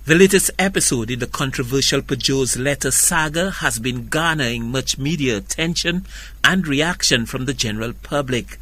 The latest episode in the controversial Pajoh'S letter saga has been garnering much media attention and reaction from the general public.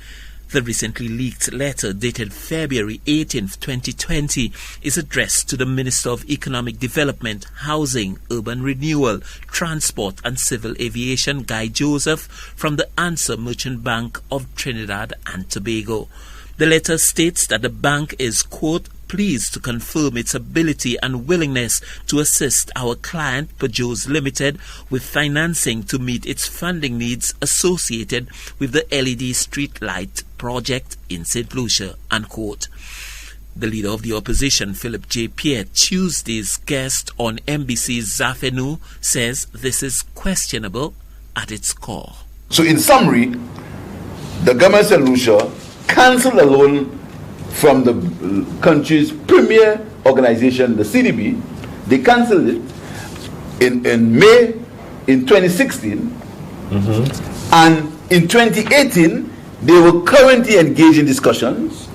The recently leaked letter dated February 18, 2020 is addressed to the Minister of Economic Development, Housing, Urban Renewal, Transport and Civil Aviation, Guy Joseph, from the Answer Merchant Bank of Trinidad and Tobago. The letter states that the bank is, quote, pleased to confirm its ability and willingness to assist our client, Pajoh'S Limited, with financing to meet its funding needs associated with the LED street light project in Saint Lucia, unquote. The leader of the opposition, Philip J. Pierre, Tuesday's guest on NBC's Zafenu, says this is questionable at its core. So in summary, the government of Saint Lucia cancelled a loan from the country's premier organization, the CDB. They cancelled it in May in 2016, and in 2018 they were currently engaged in discussions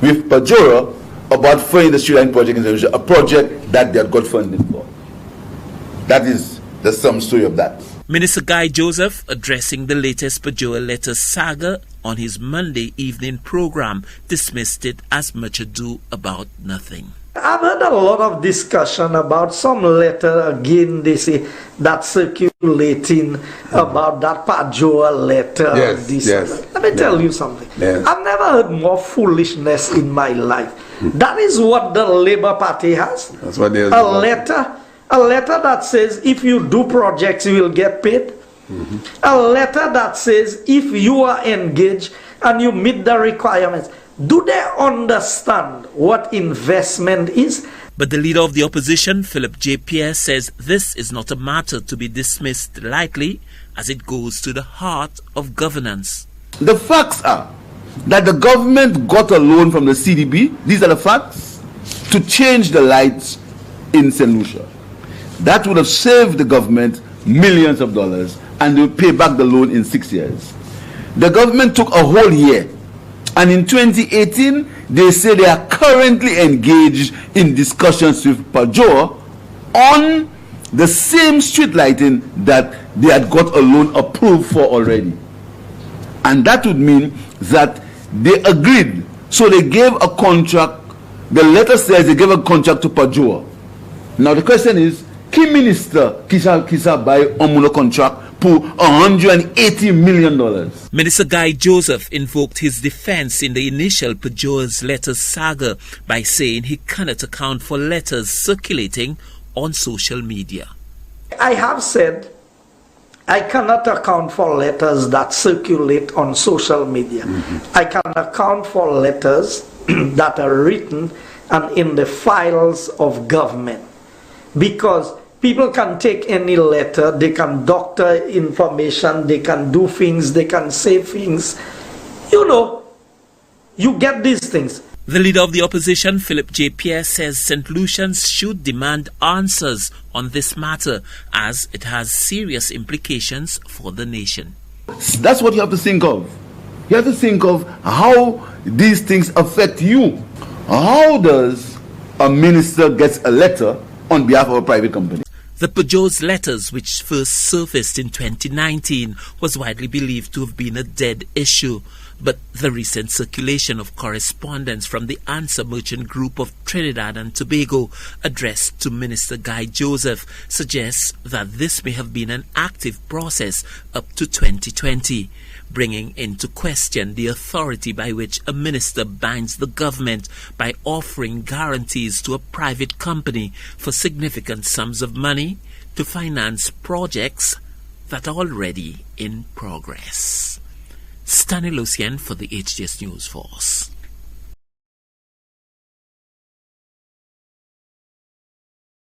with Pajoh'S about funding the street line project in Saint Lucia, a project that they had got funding for. That is the sum story of that. Minister Guy Joseph, addressing the latest Pajoh'S letter saga on his Monday evening program, dismissed it as much ado about nothing. I've heard a lot of discussion about some letter again, they say, that's circulating about that Pajoh'S letter. Yes. Let me tell you something. Yes. I've never heard more foolishness in my life. That is what the Labour Party has. That's what they A letter that says if you do projects you will get paid. A letter that says if you are engaged and you meet the requirements. Do they understand what investment is? But the leader of the opposition, Philip J. Pierre, says this is not a matter to be dismissed lightly as it goes to the heart of governance. The facts are that the government got a loan from the CDB, these are the facts, to change the lights in Saint Lucia. That would have saved the government millions of dollars and they would pay back the loan in 6 years. The government took a whole year, and in 2018 they say they are currently engaged in discussions with Pajoh'S on the same street lighting that they had got a loan approved for already. And that would mean that they agreed. So they gave a contract. The letter says they gave a contract to Pajoh'S. Now the question is, key minister kisa buy omuno contract for $180 million. Minister Guy Joseph invoked his defense in the initial Pajoh'S letter saga by saying he cannot account for letters circulating on social media. I have said I cannot account for letters that circulate on social media. I can account for letters that are written and in the files of government. Because people can take any letter, they can doctor information, they can do things, they can say things. You know, you get these things. The leader of the opposition, Philip J. Pierre, says St. Lucians should demand answers on this matter as it has serious implications for the nation. That's what you have to think of. You have to think of how these things affect you. How does a minister get a letter on behalf of a private company? The Pajoh'S letters, which first surfaced in 2019, was widely believed to have been a dead issue. But the recent circulation of correspondence from the Answer Merchant Group of Trinidad and Tobago, addressed to Minister Guy Joseph, suggests that this may have been an active process up to 2020, bringing into question the authority by which a minister binds the government by offering guarantees to a private company for significant sums of money to finance projects that are already in progress. Saint Lucia for the HDS News Force.